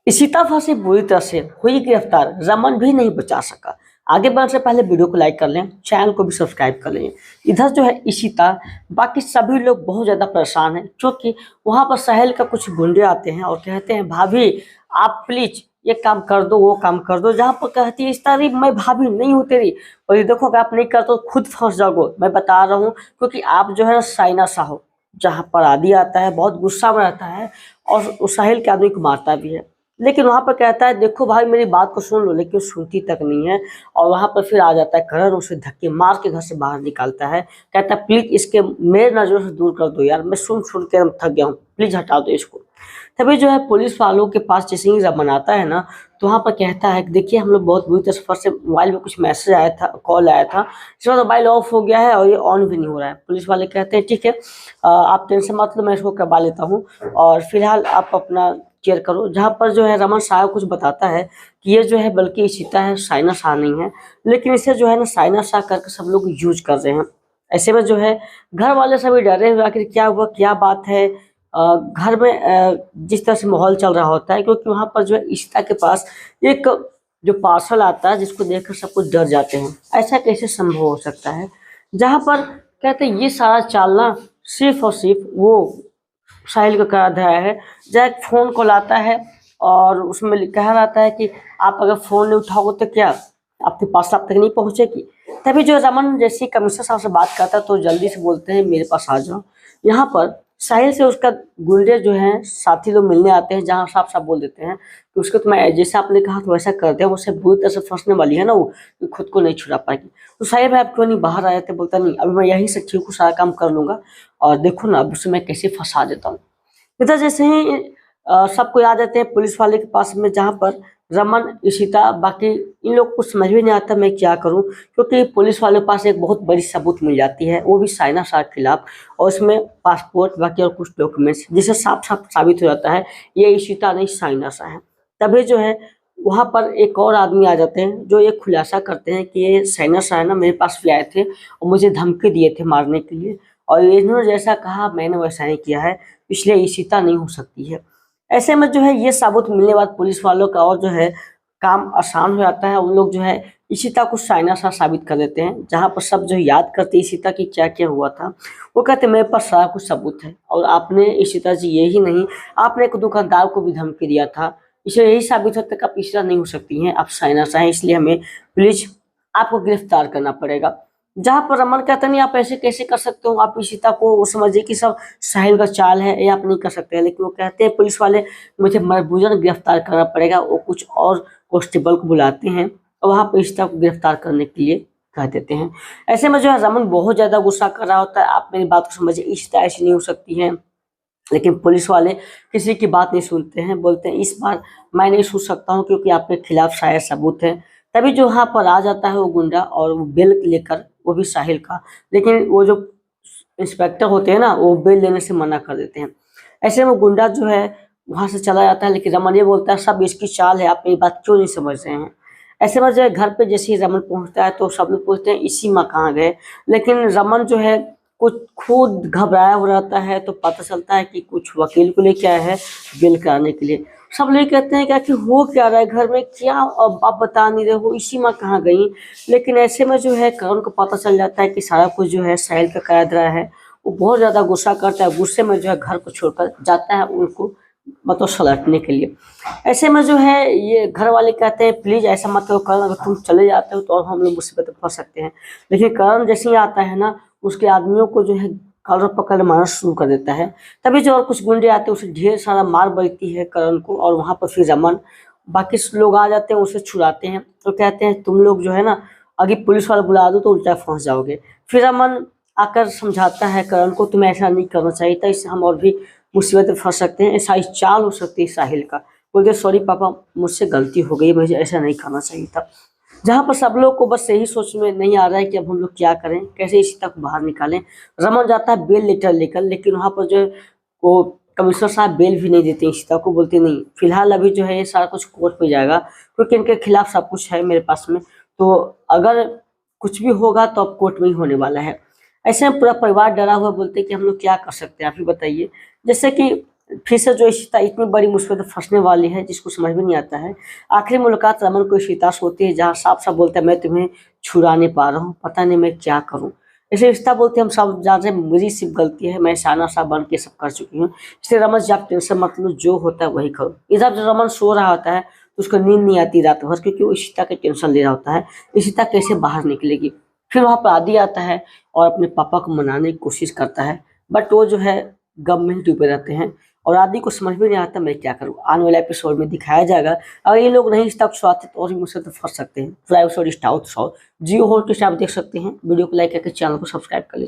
इशिता फंसी बुरी तरह से, हुई गिरफ्तार, रमन भी नहीं बचा सका। आगे बढ़ने से पहले वीडियो को लाइक कर लें, चैनल को भी सब्सक्राइब कर लें। इधर जो है इशिता, बाकी सभी लोग बहुत ज़्यादा परेशान हैं, क्योंकि वहाँ पर साहिल का कुछ गुंडे आते हैं और कहते हैं भाभी आप प्लीज ये काम कर दो, वो काम कर दो। जहाँ पर कहती है इशिता, अरे मैं भाभी नहीं हूँ तेरी, और ये देखो अगर आप नहीं करते तो खुद फंस जाओगे, मैं बता रहा हूँ। क्योंकि आप जो है ना साइना सा हो, जहाँ पर आदि आता है बहुत गुस्सा में रहता है और उस साहिल के आदमी को मारता भी है। लेकिन वहाँ पर कहता है देखो भाई मेरी बात को सुन लो, लेकिन सुनती तक नहीं है। और वहाँ पर फिर आ जाता है करण, उसे धक्के मार के घर से बाहर निकालता है। कहता है प्लीज इसके मेरे नजरों से दूर कर दो यार, मैं सुन सुन के थक गया हूँ, प्लीज हटा दो इसको। तभी जो है पुलिस वालों के पास जैसे ही जब आता है ना, तो वहाँ पर कहता है कि देखिए हम लोग बहुत बुरी तरह से फंसे, मोबाइल में कुछ मैसेज आया था, कॉल आया था, इसमें मोबाइल ऑफ हो गया है और ये ऑन भी नहीं हो रहा है। पुलिस वाले कहते हैं ठीक है, आप टेंशन मत लो, मैं इसको करवा लेता हूँ और फिलहाल आप अपना केयर करो। जहाँ पर जो है रमन साहब कुछ बताता है कि ये जो है बल्कि इशिता है, साइना शाह नहीं है, लेकिन इसे जो है ना साइना शाह करके सब लोग यूज कर रहे हैं। ऐसे में जो है घर वाले सभी डरे हुए, आखिर क्या हुआ, क्या बात है। घर में जिस तरह से माहौल चल रहा होता है, क्योंकि वहाँ पर जो है इशिता के पास एक जो पार्सल आता है जिसको देखकर सब कुछ डर जाते हैं। ऐसा कैसे संभव हो सकता है। जहाँ पर कहते हैं ये सारा चालना सिर्फ और सिर्फ वो साहिल का करा धरा है। जहाँ एक फोन कॉल आता है और उसमें कहा रहता है कि आप अगर फोन नहीं उठाओगे तो क्या आपके पास आप तक नहीं पहुंचेगी। तभी जो रमन जैसे कमिश्नर साहब से बात करता है तो जल्दी से बोलते हैं मेरे पास आ जाओ। यहाँ पर साहिल से उसका गुंडे जो हैं साथी लोग मिलने आते हैं, जहाँ साफ साफ बोल देते हैं कि उसको तो मैं जैसे आपने कहा तो वैसा कर दिया, उससे बुरी तरह से फंसने वाली है ना वो, कि खुद को नहीं छुड़ा पाएगी। तो साहिल भाई आप क्यों नहीं बाहर आए थे, बोलता नहीं अभी मैं यहीं से ठीक हूँ, सारा काम कर लूंगा और देखो ना अब उसे मैं कैसे फंसा देता हूँ। इधर जैसे ही सबको याद आते हैं पुलिस वाले के पास में, जहाँ पर रमन इशिता, बाकी इन लोग को समझ में नहीं आता मैं क्या करूं, क्योंकि पुलिस वालों के पास एक बहुत बड़ी सबूत मिल जाती है, वो भी साइना शाह के खिलाफ, और उसमें पासपोर्ट बाकी और कुछ डॉक्यूमेंट्स, जिससे साफ साफ साबित हो जाता है ये इशिता नहीं साइना शाह है। तभी जो है वहाँ पर एक और आदमी आ जाते हैं जो ये खुलासा करते हैं कि ये साइना शाह है ना, मेरे पास भी आए थे और मुझे धमकी दिए थे मारने के लिए, और इन्होंने जैसा कहा मैंने वैसा ही किया है, इसलिए इशिता नहीं हो सकती है। ऐसे में जो है ये सबूत मिलने के बाद पुलिस वालों का और जो है काम आसान हो जाता है। उन लोग जो है इशिता को साइना सा साबित कर देते हैं, जहाँ पर सब जो याद करते हैं इशिता की क्या क्या हुआ था। वो कहते मेरे पास सारा कुछ सबूत है, और आपने इशिता जी यही नहीं, आपने एक दुकानदार को भी धमकी दिया था, इसे यही साबित होता है कि आप इशिता नहीं हो सकती हैं, आप साइना सा हैं, इसलिए हमें प्लीज आपको गिरफ्तार करना पड़ेगा। जहाँ पर रमन कहता नहीं आप ऐसे कैसे कर सकते हो, आप इशिता को वो समझिए कि सब साहिल का चाल है, ये आप नहीं कर सकते हैं। लेकिन वो कहते हैं पुलिस वाले मुझे मजबूरन गिरफ्तार करना पड़ेगा। वो कुछ और कांस्टेबल को बुलाते हैं और वहाँ पर इशिता को गिरफ्तार करने के लिए कह देते हैं। ऐसे में जो है रमन बहुत ज्यादा गुस्सा कर रहा होता है, आप मेरी बात को समझिए, इशिता ऐसी नहीं हो सकती है। लेकिन पुलिस वाले किसी की बात नहीं सुनते हैं, बोलते हैं इस बार मैं नहीं सुन सकता हूँ क्योंकि आपके खिलाफ शायद सबूत है। तभी जो वहाँ पर आ जाता है वो गुंडा, और वो बेल लेकर, वो भी साहिल का, लेकिन वो जो इंस्पेक्टर होते हैं ना वो बेल लेने से मना कर देते हैं। ऐसे में गुंडा जो है वहाँ से चला जाता है, लेकिन रमन ये बोलता है सब इसकी चाल है, आप मेरी बात क्यों नहीं समझ रहे हैं। ऐसे में जो है घर पे जैसे ही रमन पहुँचता है तो सब लोग पूछते हैं इसी माँ कहाँ गए, लेकिन रमन जो है कुछ खुद घबराया हो रहता है, तो पता चलता है कि कुछ वकील को लेके आया है बेल कराने के लिए। सब लोग कहते हैं क्या कि हो क्या रहा है घर में, क्या अब आप बता नहीं रहे हो, इसी माँ कहाँ गई। लेकिन ऐसे में जो है करण को पता चल जाता है कि सारा कुछ जो है साहिल का कराया धरा है। वो बहुत ज्यादा गुस्सा करता है, गुस्से में जो है घर को छोड़कर जाता है उनको मतलब सलटने के लिए। ऐसे में जो है ये घर वाले कहते हैं प्लीज ऐसा मत करो करण, अगर तुम चले जाते हो तो और हम लोग मुसीबत में फंस सकते हैं। लेकिन करण जैसे ही आता है ना, उसके आदमियों को जो है कॉलर पकड़ मारना शुरू कर देता है। तभी जो और कुछ गुंडे आते हैं उसे ढेर सारा मार बजती है करण को, और वहां पर फिर रमन बाकी लोग आ जाते हैं, उसे छुड़ाते हैं। तो कहते हैं तुम लोग जो है ना अगर पुलिस वाले बुला दो तो उल्टा फंस जाओगे। फिर रमन आकर समझाता है करण को तुम्हें ऐसा नहीं करना चाहिए था, इससे हम और भी मुसीबत में फंस सकते हैं, ऐसा चाल हो सकती है साहिल का। बोलते सॉरी पापा मुझसे गलती हो गई, मुझे ऐसा नहीं करना चाहिए था। जहाँ पर सब लोग को बस यही सोच में नहीं आ रहा है कि अब हम लोग क्या करें, कैसे इसी तक बाहर निकालें। रमन जाता है बेल लेटर लेकर, लेकिन वहाँ पर जो है वो कमिश्नर साहब बेल भी नहीं देते इशिता को, बोलते नहीं फिलहाल अभी जो है ये सारा कुछ कोर्ट पे जाएगा, क्योंकि इनके खिलाफ सब कुछ है मेरे पास में, तो अगर कुछ भी होगा तो अब कोर्ट में ही होने वाला है। ऐसे में पूरा परिवार डरा हुआ, बोलते कि हम लोग क्या कर सकते हैं आप ही बताइए। जैसे कि फिर से जो इशिता इतनी बड़ी मुसीबत में फंसने वाली है जिसको समझ में नहीं आता है। आखिरी मुलाकात रमन को इशिता से होती है जहाँ साफ साफ बोलता है मैं तुम्हें छुड़ा नहीं पा रहा हूँ, पता नहीं मैं क्या करूँ। इसे इशिता बोलती है हम सब जान रहे हैं मेरी सिर्फ गलती है, मैं शाना सा बन के सब कर चुकी हूँ, इसलिए रमन जी आप टेंशन मत लो, जो होता है वही करो। इधर जब रमन सो रहा होता है तो उसको नींद नहीं आती रात भर क्योंकि वो इशिता के टेंशन ले रहा होता है इशिता कैसे बाहर निकलेगी। फिर वहाँ पर आदि आता है और अपने पापा को मनाने की कोशिश करता है, बट वो जो है गम में ही डूबे रहते हैं और आदि को समझ में नहीं आता मैं क्या करूँ। आने वाले एपिसोड में दिखाया जाएगा अगर ये लोग नहीं इस तक आते तो और भी मुझसे तो फंस सकते हैं। तो एपिसोड स्टाउट 100 जियो हॉट के आप देख सकते हैं। वीडियो को लाइक करके चैनल को सब्सक्राइब कर लीजिए।